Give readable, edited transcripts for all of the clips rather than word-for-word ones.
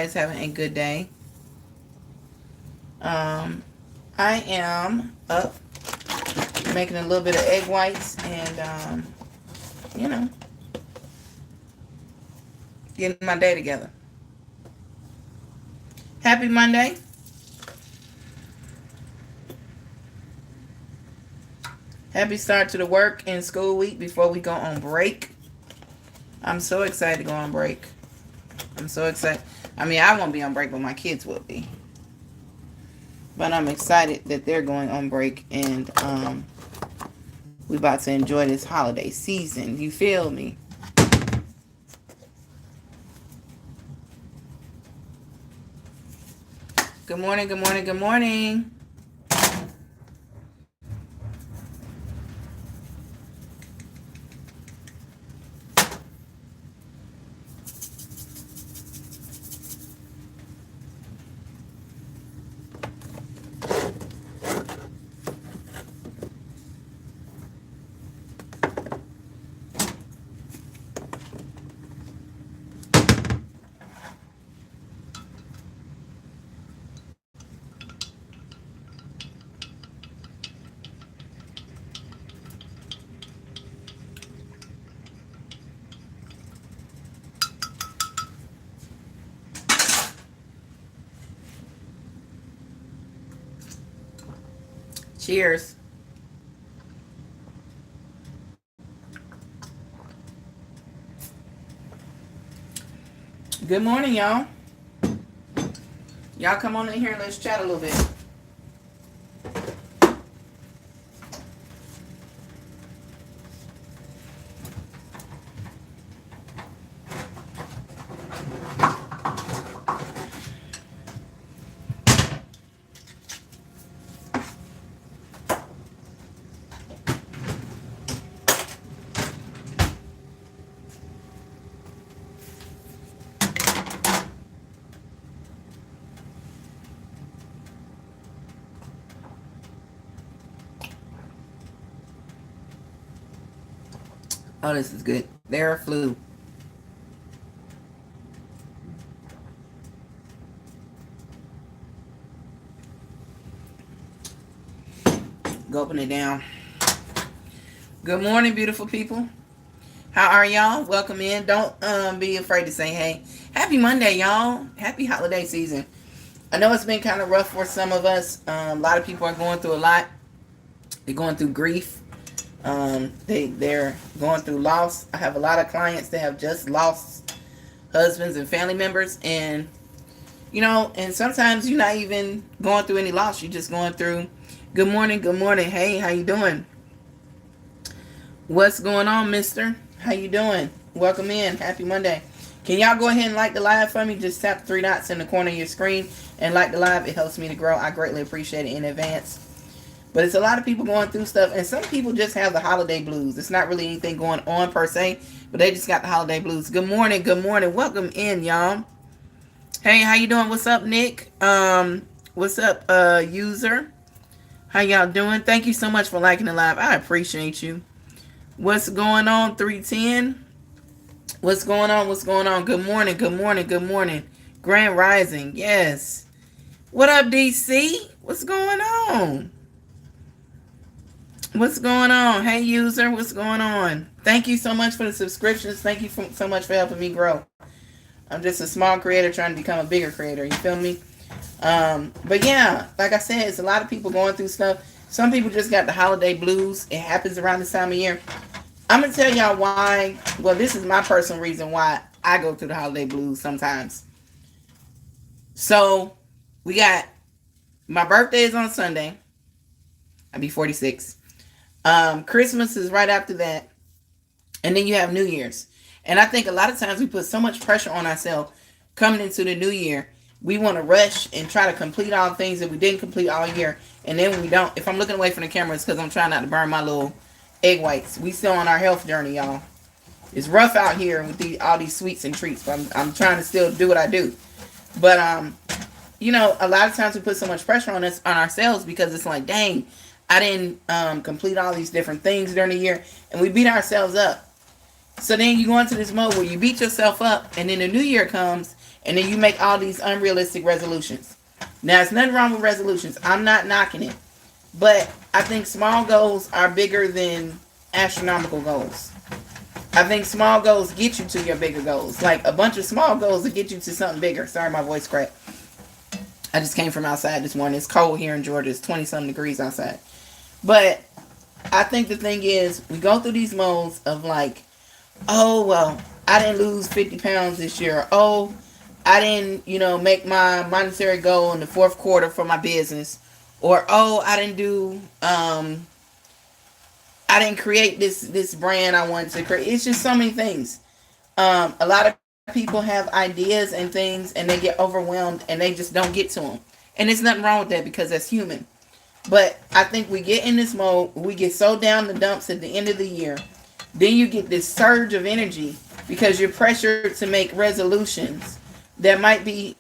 everybody's having a good day. I am up making a little bit of egg whites and, you know, getting my day together. Happy Monday. Happy start to the work and school week before we go on break. I'm so excited to go on break. I'm so excited. I mean, I won't be on break, but my kids will be. But I'm excited that they're going on break and we about to enjoy this holiday season. You feel me? Good morning, good morning, good morning. Cheers. Good morning, y'all. Y'all come on in here and let's chat a little bit. Oh, this is good. There flew. Gulping it down. Good morning, beautiful people. How are y'all? Welcome in. Don't be afraid to say hey. Happy Monday, y'all. Happy holiday season. I know it's been kind of rough for some of us. A lot of people are going through a lot. They're going through grief. They're going through loss. I have a lot of clients that have just lost husbands and family members, and and sometimes you're not even going through any loss. You're just going through. Good morning, good morning. Hey, how you doing? What's going on, mister? How you doing? Welcome in. Happy Monday. Can y'all go ahead and like the live for me? Just tap the three dots in the corner of your screen and like the live. It helps me to grow. I greatly appreciate it in advance. But it's a lot of people going through stuff, and some people just have the holiday blues. It's not really anything going on per se, but they just got the holiday blues. Good morning, good morning. Welcome in, y'all. Hey, how you doing? What's up, Nick? What's up, user? How y'all doing? Thank you so much for liking the live. I appreciate you. What's going on, 310? What's going on? What's going on? Good morning, good morning, good morning. Grand Rising, yes. What up, DC? What's going on? What's going on? Hey, user, what's going on? Thank you so much for the subscriptions. Thank you so much for helping me grow. I'm just a small creator trying to become a bigger creator. You feel me? But yeah, like I said, it's a lot of people going through stuff. Some people just got the holiday blues. It happens around this time of year. I'm going to tell y'all why. Well, this is my personal reason why I go through the holiday blues sometimes. So, we got my birthday is on Sunday. I'll be 46. Christmas is right after that. And then you have New Year's. And I think a lot of times we put so much pressure on ourselves coming into the new year. We want to rush and try to complete all the things that we didn't complete all year. And then when we don't, if I'm looking away from the camera, it's because I'm trying not to burn my little egg whites. We still on our health journey, y'all. It's rough out here with all these sweets and treats, but I'm trying to still do what I do. But a lot of times we put so much pressure on ourselves because it's like, dang, I didn't complete all these different things during the year, and we beat ourselves up. So then you go into this mode where you beat yourself up, and then the new year comes, And then you make all these unrealistic resolutions. Now, there's nothing wrong with resolutions. I'm not knocking it. But I think small goals are bigger than astronomical goals. I think small goals get you to your bigger goals. Like a bunch of small goals to get you to something bigger. Sorry, my voice cracked. I just came from outside this morning. It's cold here in Georgia. It's 20-something degrees outside. But I think the thing is, we go through these modes of like, oh, well, I didn't lose 50 pounds this year. Oh, I didn't, make my monetary goal in the fourth quarter for my business. Or, oh, I didn't create this brand I wanted to create. It's just so many things. A lot of people have ideas and things and they get overwhelmed and they just don't get to them. And there's nothing wrong with that because that's human. But I think we get in this mode, we get so down the dumps at the end of the year. Then you get this surge of energy because you're pressured to make resolutions that might be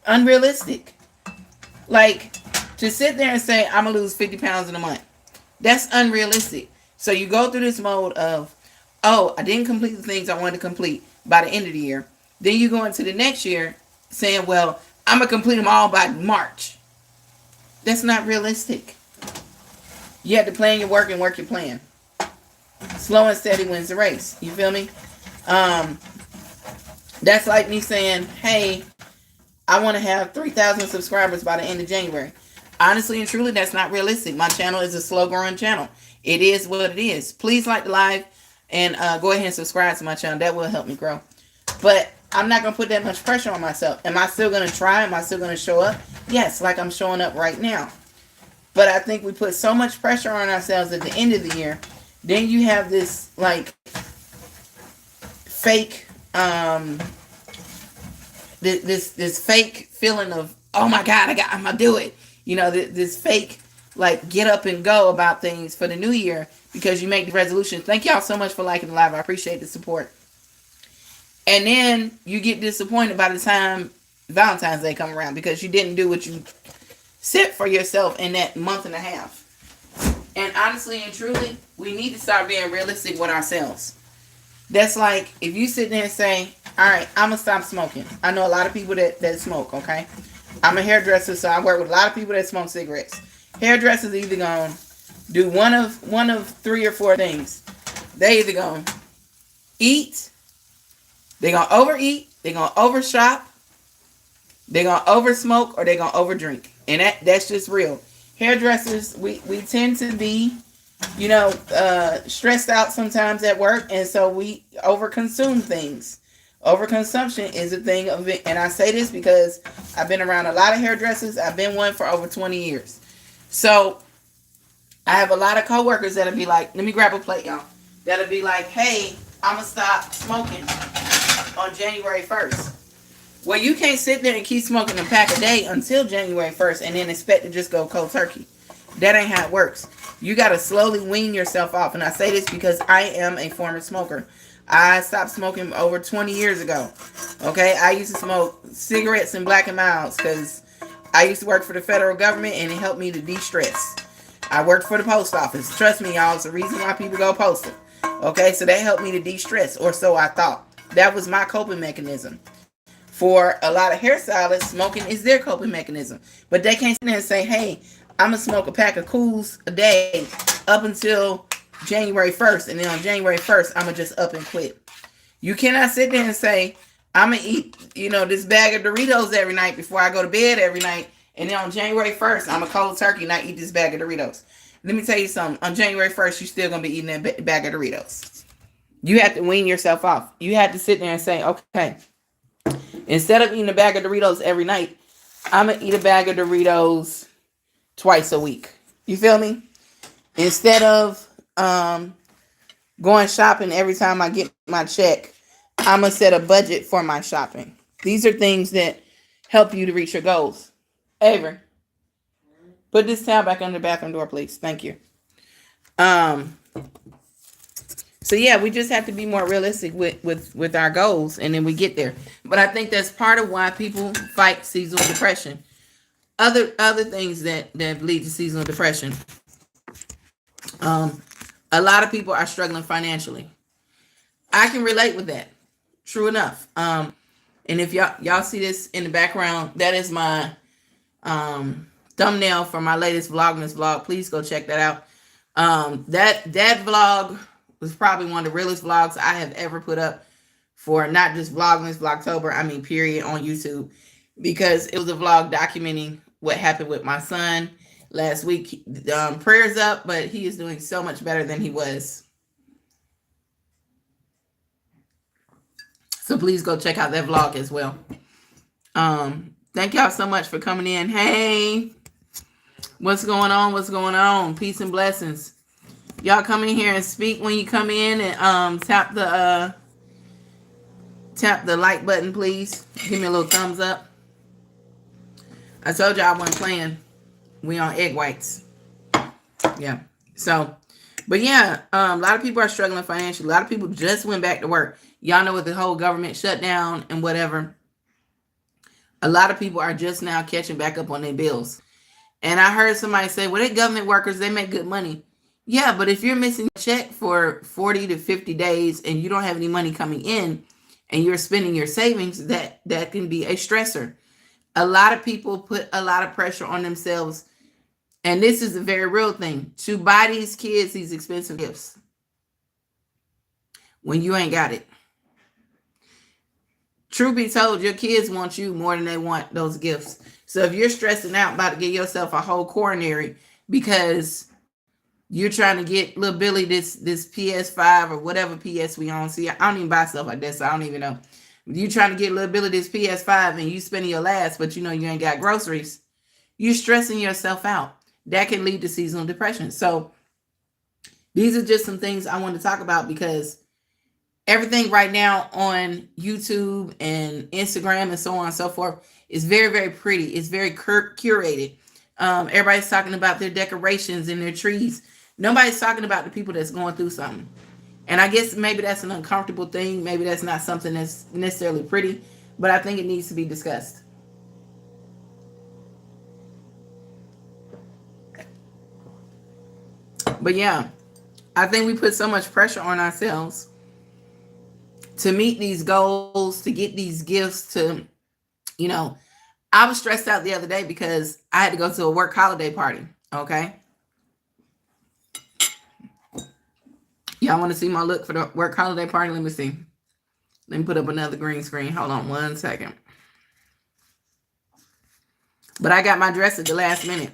unrealistic. Like, to sit there and say, I'm going to lose 50 pounds in a month. That's unrealistic. So you go through this mode of, oh, I didn't complete the things I wanted to complete by the end of the year. Then you go into the next year saying, well, I'm going to complete them all by March. That's not realistic. You have to plan your work and work your plan. Slow and steady wins the race. You feel me? That's like me saying, hey, I want to have 3,000 subscribers by the end of January. Honestly and truly, that's not realistic. My channel is a slow growing channel. It is what it is. Please like the live and go ahead and subscribe to my channel. That will help me grow. But I'm not going to put that much pressure on myself. Am I still going to try? Am I still going to show up? Yes, like I'm showing up right now. But I think we put so much pressure on ourselves at the end of the year. Then you have this like fake this fake feeling of, oh my God, I'm gonna do it. This fake like get up and go about things for the new year because you make the resolution. Thank y'all so much for liking the live. I appreciate the support. And then you get disappointed by the time Valentine's Day come around because you didn't do what you set for yourself in that month and a half. And honestly and truly, we need to start being realistic with ourselves. That's like if you sit there and say, all right, I'm going to stop smoking. I know a lot of people that smoke, okay? I'm a hairdresser, so I work with a lot of people that smoke cigarettes. Hairdressers either going to do one of 3 or 4 things. They either going to eat, they're going to overeat, they're going to overshop, they're going to oversmoke, or they're going to overdrink. And that's just real. Hairdressers, we tend to be, stressed out sometimes at work, and so we overconsume things. Overconsumption is a thing of it, and I say this because I've been around a lot of hairdressers. I've been one for over 20 years. So I have a lot of coworkers that'll be like, let me grab a plate, y'all. That'll be like, hey, I'm going to stop smoking on January 1st. Well, you can't sit there and keep smoking a pack a day until January 1st and then expect to just go cold turkey. That ain't how it works. You got to slowly wean yourself off. And I say this because I am a former smoker. I stopped smoking over 20 years ago. Okay, I used to smoke cigarettes and Black and Milds because I used to work for the federal government and it helped me to de-stress. I worked for the post office. Trust me, y'all, it's the reason why people go postal. Okay, so that helped me to de-stress, or so I thought. That was my coping mechanism. For a lot of hairstylists, smoking is their coping mechanism. But they can't sit there and say, hey, I'm going to smoke a pack of Cools a day up until January 1st, and then on January 1st, I'm going to just up and quit. You cannot sit there and say, I'm going to eat, this bag of Doritos every night before I go to bed every night, and then on January 1st, I'm a cold turkey and I eat this bag of Doritos. Let me tell you something. On January 1st, you're still going to be eating that bag of Doritos. You have to wean yourself off. You have to sit there and say, okay, instead of eating a bag of Doritos every night, I'm going to eat a bag of Doritos twice a week. You feel me? Instead of going shopping every time I get my check, I'm going to set a budget for my shopping. These are things that help you to reach your goals. Avery, put this towel back on the bathroom door, please. Thank you. So yeah, we just have to be more realistic with our goals, and then we get there. But I think that's part of why people fight seasonal depression. Other things that lead to seasonal depression. A lot of people are struggling financially. I can relate with that. True enough. And if y'all see this in the background, that is my thumbnail for my latest Vlogmas vlog. Please go check that out. That vlog was probably one of the realest vlogs I have ever put up for not just Vlogmas, Vlogtober, I mean period, on YouTube, because it was a vlog documenting what happened with my son last week. Prayers up, but he is doing so much better than he was. So please go check out that vlog as well. Thank y'all so much for coming in. Hey, what's going on? What's going on? Peace and blessings. Y'all come in here and speak when you come in, and tap the like button, please. Give me a little thumbs up. I told y'all I wasn't playing. We on egg whites. Yeah. So, but yeah, a lot of people are struggling financially. A lot of people just went back to work. Y'all know with the whole government shutdown and whatever, a lot of people are just now catching back up on their bills. And I heard somebody say, well, they government workers, they make good money. Yeah, but if you're missing a check for 40 to 50 days and you don't have any money coming in and you're spending your savings, that can be a stressor. A lot of people put a lot of pressure on themselves, and this is a very real thing, to buy these kids these expensive gifts when you ain't got it. Truth be told, your kids want you more than they want those gifts. So if you're stressing out about to get yourself a whole coronary because you're trying to get little Billy this PS5 or whatever PS we on. See, I don't even buy stuff like that, so I don't even know. You trying to get little Billy this PS5 and you spending your last, but you know you ain't got groceries. You're stressing yourself out. That can lead to seasonal depression. So these are just some things I want to talk about, because everything right now on YouTube and Instagram and so on and so forth is very, very pretty. It's very curated. Everybody's talking about their decorations and their trees. Nobody's talking about the people that's going through something. And I guess maybe that's an uncomfortable thing. Maybe that's not something that's necessarily pretty, but I think it needs to be discussed. But yeah, I think we put so much pressure on ourselves to meet these goals, to get these gifts, to, you know, I was stressed out the other day because I had to go to a work holiday party. Okay. Y'all want to see my look for the work holiday party? Let me see. Let me put up another green screen. Hold on one second. But I got my dress at the last minute.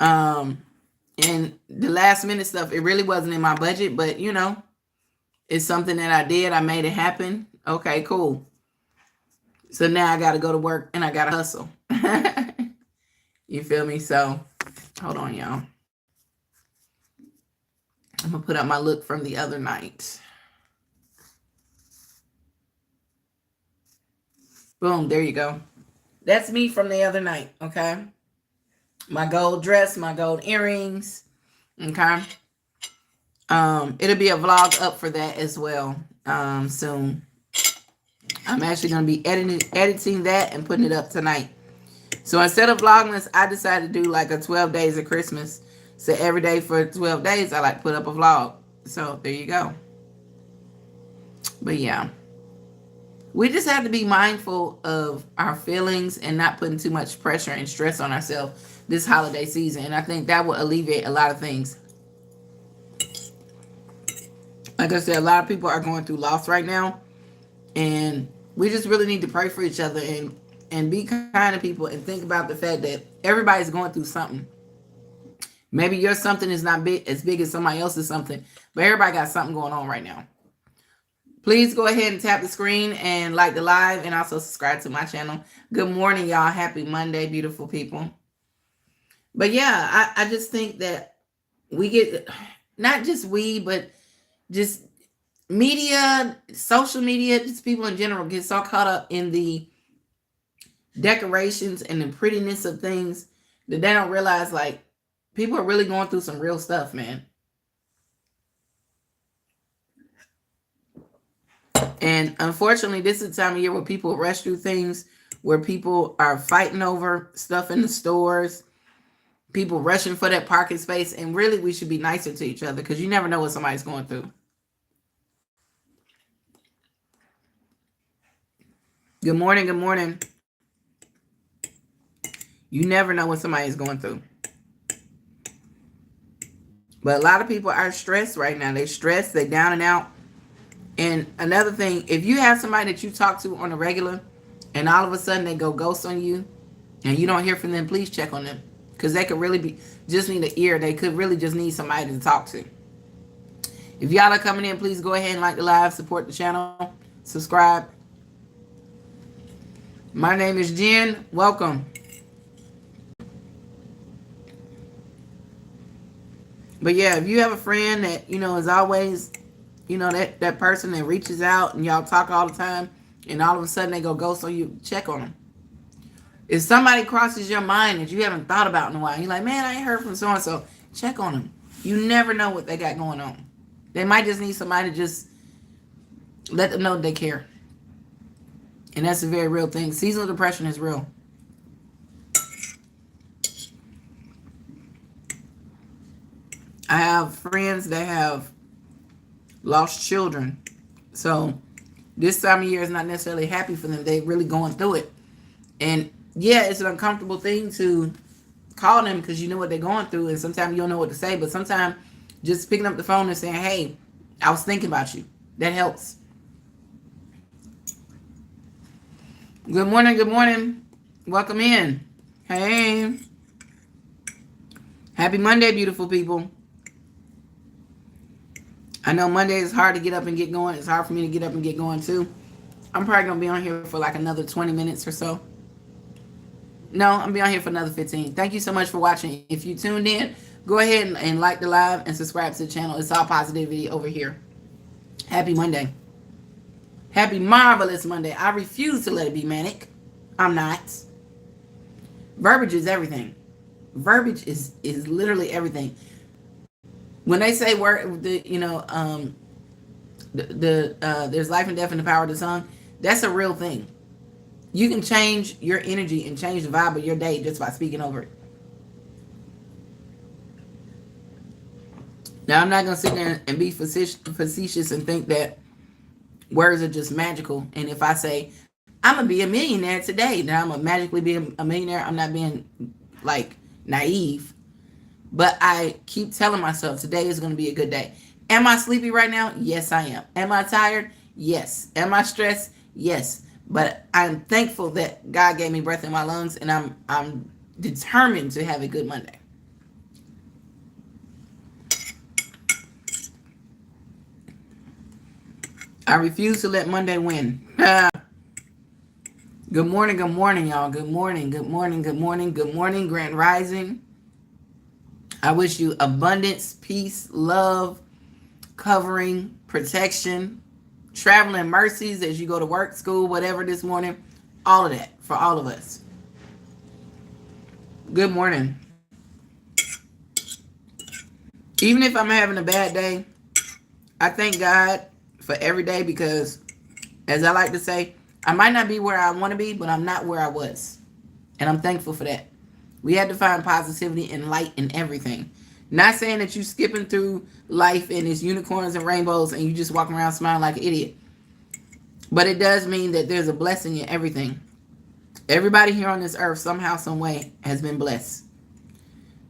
And the last minute stuff, it really wasn't in my budget, but you know, it's something that I did. I made it happen. Okay, cool. So now I got to go to work and I got to hustle. You feel me? So hold on, y'all. I'm going to put up my look from the other night. Boom, there you go. That's me from the other night, okay? My gold dress, my gold earrings, okay? It'll be a vlog up for that as well soon. I'm actually going to be editing that and putting it up tonight. So instead of Vlogmas, I decided to do like a 12 days of Christmas. So every day for 12 days, I like to put up a vlog. So there you go. But yeah, we just have to be mindful of our feelings and not putting too much pressure and stress on ourselves this holiday season. And I think that will alleviate a lot of things. Like I said, a lot of people are going through loss right now. And we just really need to pray for each other and be kind to people and think about the fact that everybody's going through something. Maybe your something is not as big as somebody else's something, but everybody got something going on right now. Please go ahead and tap the screen and like the live, and also subscribe to my channel. Good morning, y'all. Happy Monday, beautiful people. But yeah, I just think that we get, not just we, but just media, social media, just people in general get so caught up in the decorations and the prettiness of things that they don't realize, like, people are really going through some real stuff, man. And unfortunately, this is the time of year where people rush through things, where people are fighting over stuff in the stores, people rushing for that parking space. And really, we should be nicer to each other, because you never know what somebody's going through. Good morning. Good morning. You never know what somebody is going through. But a lot of people are stressed right now. They're stressed. They're down and out. And another thing, if you have somebody that you talk to on a regular and all of a sudden they go ghost on you and you don't hear from them, please check on them. Because they could really be just need an ear. They could really just need somebody to talk to. If y'all are coming in, please go ahead and like the live, support the channel, subscribe. My name is Jen. Welcome. But yeah, if you have a friend that, is always, that person that reaches out and y'all talk all the time and all of a sudden they go ghost on you, check on them. If somebody crosses your mind that you haven't thought about in a while, you're like, man, I ain't heard from so-and-so, check on them. You never know what they got going on. They might just need somebody to just let them know they care. And that's a very real thing. Seasonal depression is real. I have friends that have lost children. So this time of year is not necessarily happy for them. They're really going through it. And yeah, it's an uncomfortable thing to call them because you know what they're going through. And sometimes you don't know what to say. But sometimes just picking up the phone and saying, hey, I was thinking about you. That helps. Good morning. Good morning. Welcome in. Hey. Happy Monday, beautiful people. I know Monday is hard to get up and get going. It's hard for me to get up and get going too. I'm probably going to be on here for like another 20 minutes or so. No, I'm going to be on here for another 15. Thank you so much for watching. If you tuned in, go ahead and like the live and subscribe to the channel. It's all positivity over here. Happy Monday. Happy marvelous Monday. I refuse to let it be manic. I'm not. Verbiage is everything. Verbiage is literally everything. When they say there's life and death in the power of the tongue, that's a real thing. You can change your energy and change the vibe of your day just by speaking over it. Now, I'm not going to sit there and be facetious and think that words are just magical. And if I say, I'm going to be a millionaire today, then I'm going to magically be a millionaire. I'm not being like naive. But I keep telling myself today is going to be a good day. Am I sleepy right now? Yes, I am. Am I tired? Yes. Am I stressed? Yes. But I'm thankful that God gave me breath in my lungs, and I'm determined to have a good Monday. I refuse to let Monday win. Good morning, y'all. Good morning, good morning, good morning, good morning, Grand Rising. I wish you abundance, peace, love, covering, protection, traveling mercies as you go to work, school, whatever this morning. All of that for all of us. Good morning. Even if I'm having a bad day, I thank God for every day because, as I like to say, I might not be where I want to be, but I'm not where I was. And I'm thankful for that. We had to find positivity and light in everything. Not saying that you skipping through life and it's unicorns and rainbows and you just walking around smiling like an idiot. But it does mean that there's a blessing in everything. Everybody here on this earth somehow, some way has been blessed.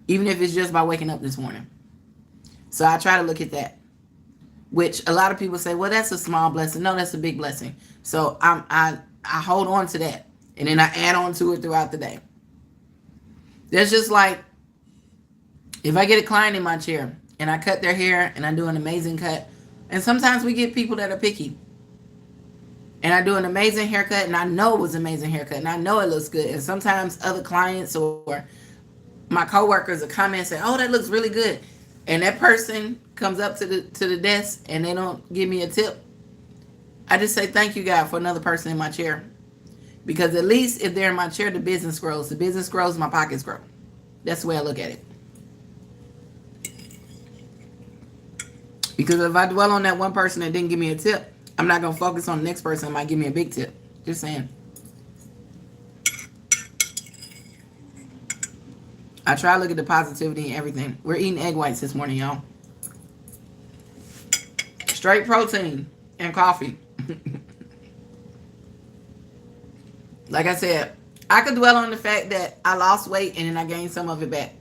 Even if it's just by waking up this morning. So I try to look at that. Which a lot of people say, well, that's a small blessing. No, that's a big blessing. So I hold on to that. And then I add on to it throughout the day. That's just like if I get a client in my chair and I cut their hair and I do an amazing cut. And sometimes we get people that are picky. And I do an amazing haircut and I know it was an amazing haircut and I know it looks good. And sometimes other clients or my coworkers will come in and say, oh, that looks really good. And that person comes up to the desk and they don't give me a tip. I just say, thank you, God, for another person in my chair. Because at least if they're in my chair, the business grows. The business grows, my pockets grow. That's the way I look at it. Because if I dwell on that one person that didn't give me a tip, I'm not going to focus on the next person that might give me a big tip. Just saying. I try to look at the positivity in everything. We're eating egg whites this morning, y'all. Straight protein and coffee. Like I said, I could dwell on the fact that I lost weight and then I gained some of it back.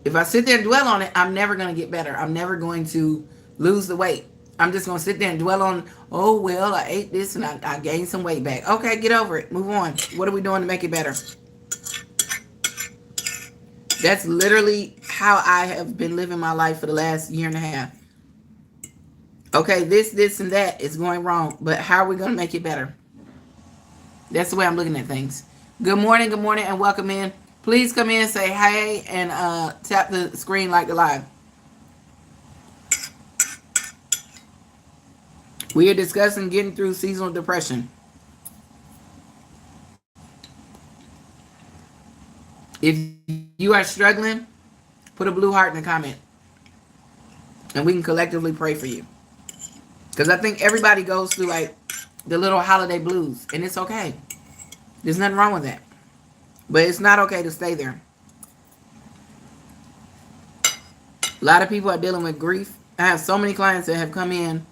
If I sit there and dwell on it, I'm never going to get better. I'm never going to lose the weight. I'm just going to sit there and dwell on, oh, well, I ate this and I gained some weight back. Okay, get over it. Move on. What are we doing to make it better? That's literally how I have been living my life for the last year and a half. Okay, this, and that is going wrong, but how are we going to make it better? That's the way I'm looking at things. Good morning, and welcome in. Please come in, say hey, and tap the screen like the live. We are discussing getting through seasonal depression. If you are struggling, put a blue heart in the comment, and we can collectively pray for you. Because I think everybody goes through like the little holiday blues, and it's okay. There's nothing wrong with that. But it's not okay to stay there. A lot of people are dealing with grief. I have so many clients that have come in,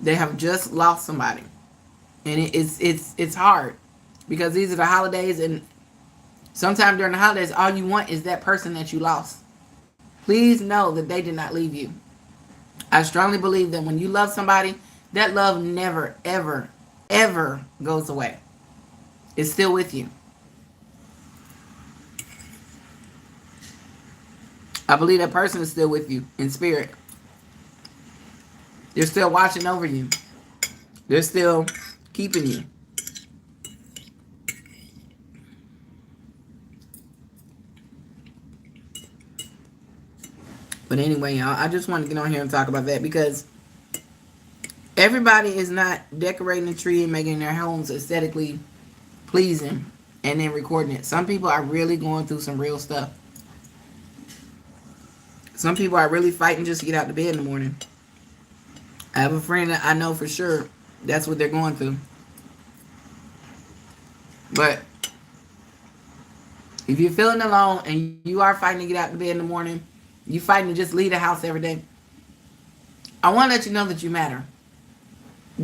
they have just lost somebody. And it's hard because these are the holidays, and sometimes during the holidays, all you want is that person that you lost. Please know that they did not leave you. I strongly believe that when you love somebody, that love never, ever, ever goes away. It's still with you. I believe that person is still with you in spirit. They're still watching over you. They're still keeping you. But anyway, y'all, I just want to get on here and talk about that because everybody is not decorating the tree and making their homes aesthetically pleasing and then recording it. Some people are really going through some real stuff. Some people are really fighting just to get out of bed in the morning. I have a friend that I know for sure that's what they're going through. But if you're feeling alone and you are fighting to get out of bed in the morning, you fighting to just leave the house every day, I want to let you know that you matter.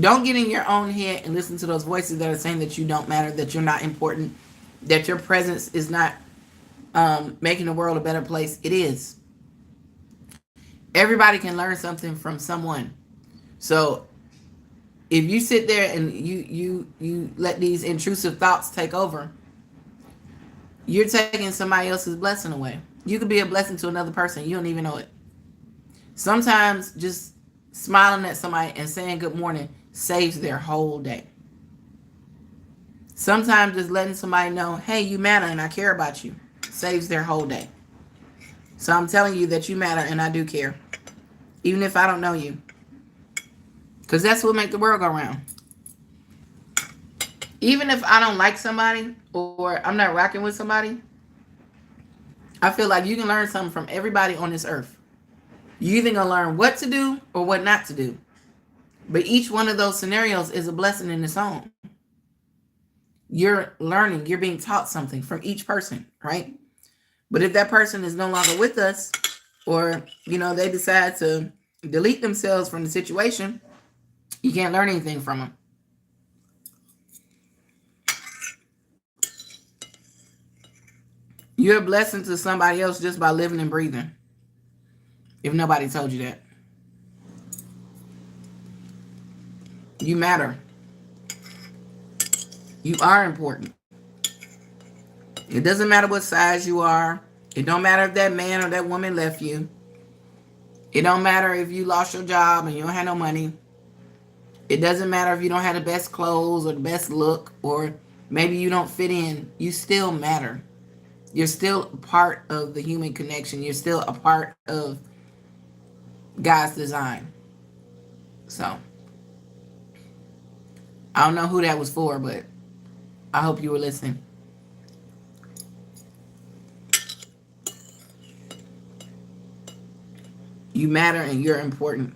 Don't get in your own head and listen to those voices that are saying that you don't matter, that you're not important, that your presence is not making the world a better place. It is. Everybody can learn something from someone. So if you sit there and you let these intrusive thoughts take over, you're taking somebody else's blessing away. You could be a blessing to another person. You don't even know it. Sometimes just smiling at somebody and saying good morning saves their whole day. Sometimes just letting somebody know, hey, you matter and I care about you, saves their whole day. So I'm telling you that you matter and I do care. Even if I don't know you. Because that's what makes the world go round. Even if I don't like somebody or I'm not rocking with somebody, I feel like you can learn something from everybody on this earth. You're either going to learn what to do or what not to do. But each one of those scenarios is a blessing in its own. You're learning, you're being taught something from each person, right? But if that person is no longer with us, or, they decide to delete themselves from the situation, you can't learn anything from them. You're a blessing to somebody else just by living and breathing. If nobody told you that. You matter. You are important. It doesn't matter what size you are. It don't matter if that man or that woman left you. It don't matter if you lost your job and you don't have no money. It doesn't matter if you don't have the best clothes or the best look, or maybe you don't fit in. You still matter. You're still a part of the human connection. You're still a part of God's design. So, I don't know who that was for, but I hope you were listening. You matter and you're important.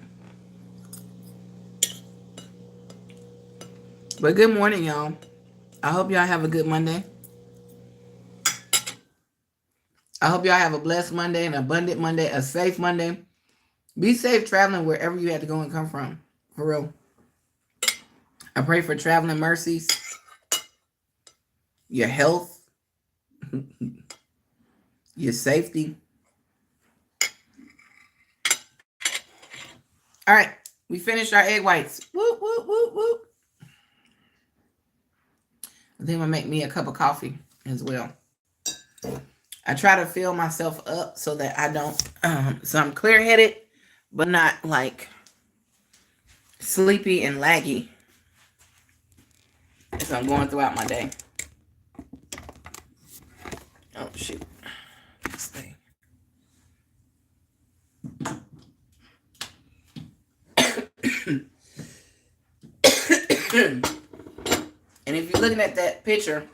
But good morning, y'all. I hope y'all have a good Monday. I hope y'all have a blessed Monday, an abundant Monday, a safe Monday. Be safe traveling wherever you had to go and come from. For real. I pray for traveling mercies. your health, your safety. All right, we finished our egg whites. Whoop, whoop, whoop, whoop. Then I'm gonna make me a cup of coffee as well. I try to fill myself up so that I don't, so I'm clear-headed, but not like sleepy and laggy as I'm going throughout my day. Oh, shoot. This thing. And if you're looking at that picture,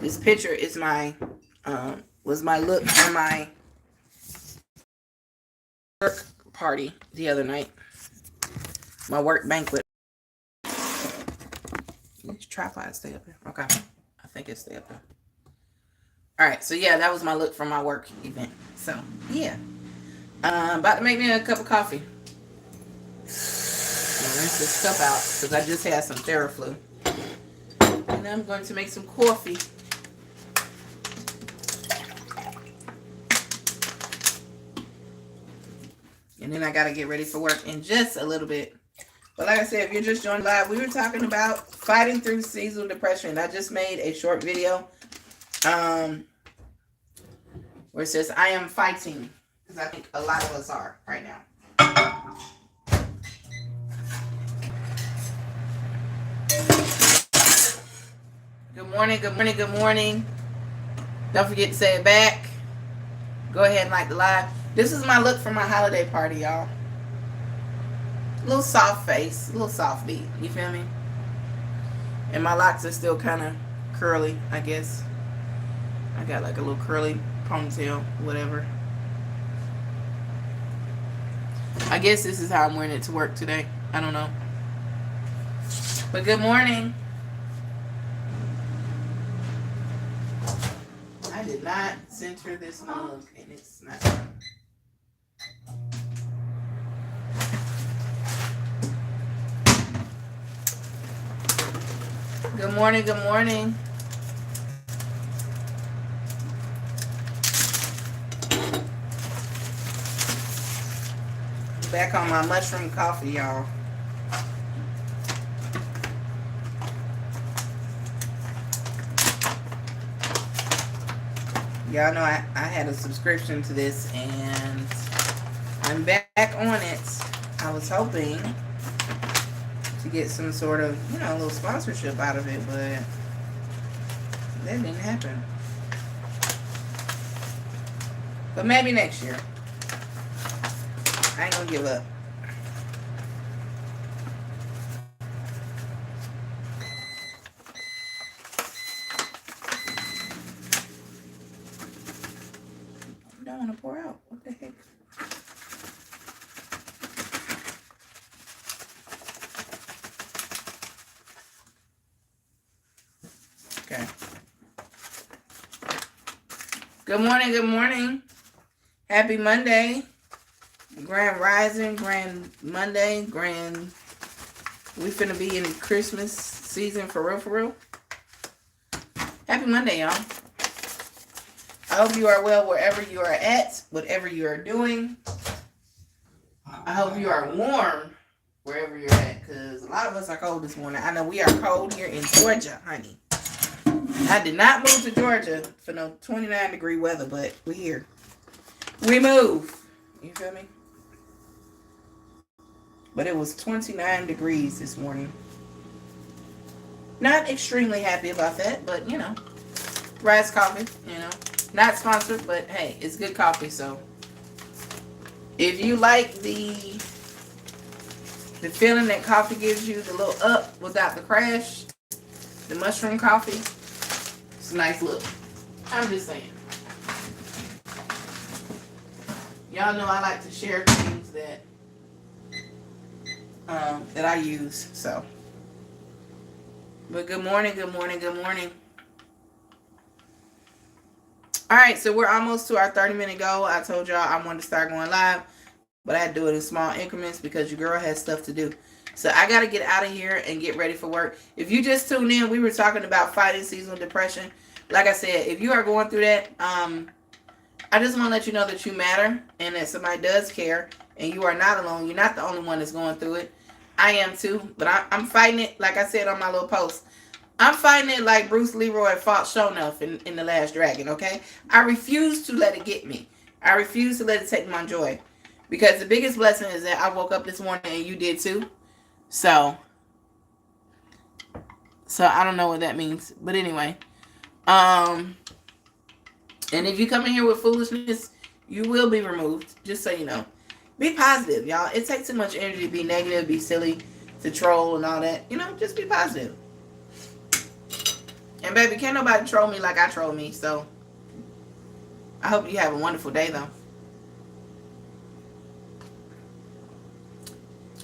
this picture is my, was my look for my work party the other night. My work banquet. This tripod stay up here. Okay. I think it stay up there. Alright, so yeah, that was my look for my work event. So, yeah. About to make me a cup of coffee. Rinse this cup out because I just had some Theraflu. And I'm going to make some coffee. And then I got to get ready for work in just a little bit. But like I said, if you're just joining live, we were talking about fighting through seasonal depression. I just made a short video where it says, I am fighting. Because I think a lot of us are right now. Good morning, good morning, good morning. Don't forget to say it back. Go ahead and like the live. This is my look for my holiday party, y'all. A little soft face, a little soft beat. You feel me? And my locks are still kind of curly, I guess. I got like a little curly ponytail, whatever. I guess this is how I'm wearing it to work today. I don't know. But good morning. I did not center this mug, and it's not. Good morning, good morning. Back on my mushroom coffee, y'all. Y'all know I had a subscription to this, and I'm back on it. I was hoping to get some sort of, you know, a little sponsorship out of it, but that didn't happen. But maybe next year. I ain't gonna give up. I don't want to pour out. What the heck? Okay. Good morning, good morning. Happy Monday. Grand Rising, Grand Monday, Grand. We finna be in the Christmas season for real, for real. Happy Monday, y'all. I hope you are well wherever you are at, whatever you are doing. I hope you are warm wherever you're at, because a lot of us are cold this morning. I know we are cold here in Georgia, honey. I did not move to Georgia for no 29-degree weather, but we're here. We move. You feel me? But it was 29 degrees this morning. Not extremely happy about that, but you know. Rise Coffee, you know. Not sponsored, but hey, it's good coffee, so. If you like the feeling that coffee gives you, the little up without the crash, the mushroom coffee, it's a nice look. I'm just saying. Y'all know I like to share things that I use, so. But good morning, good morning, good morning. All right, so we're almost to our 30-minute goal. I told y'all I wanted to start going live, but I had to do it in small increments because your girl has stuff to do. So I got to get out of here and get ready for work. If you just tuned in, we were talking about fighting seasonal depression. Like I said, if you are going through that, I just want to let you know that you matter and that somebody does care, and you are not alone. You're not the only one that's going through it. I am too, but I'm fighting it. Like I said on my little post, I'm fighting it like Bruce Leroy fought Shonuff in The Last Dragon, okay? I refuse to let it get me. I refuse to let it take my joy. Because the biggest blessing is that I woke up this morning and you did too. So I don't know what that means. But anyway. And if you come in here with foolishness, you will be removed. Just so you know. Be positive, y'all. It takes too much energy to be negative, be silly, to troll and all that. You know, just be positive. And baby, can't nobody troll me like I troll me. So I hope you have a wonderful day though.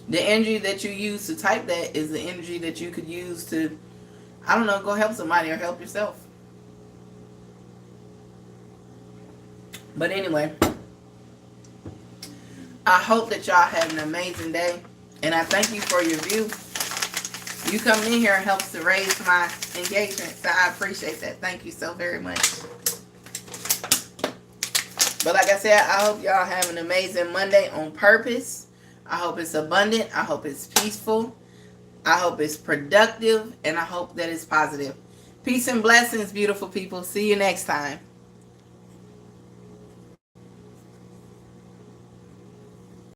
The energy that you use to type that is the energy that you could use to, I don't know, go help somebody or help yourself. But anyway, I hope that y'all have an amazing day. And I thank you for your view. You coming in here helps to raise my engagement. So I appreciate that. Thank you so very much. But like I said, I hope y'all have an amazing Monday on purpose. I hope it's abundant. I hope it's peaceful. I hope it's productive. And I hope that it's positive. Peace and blessings, beautiful people. See you next time.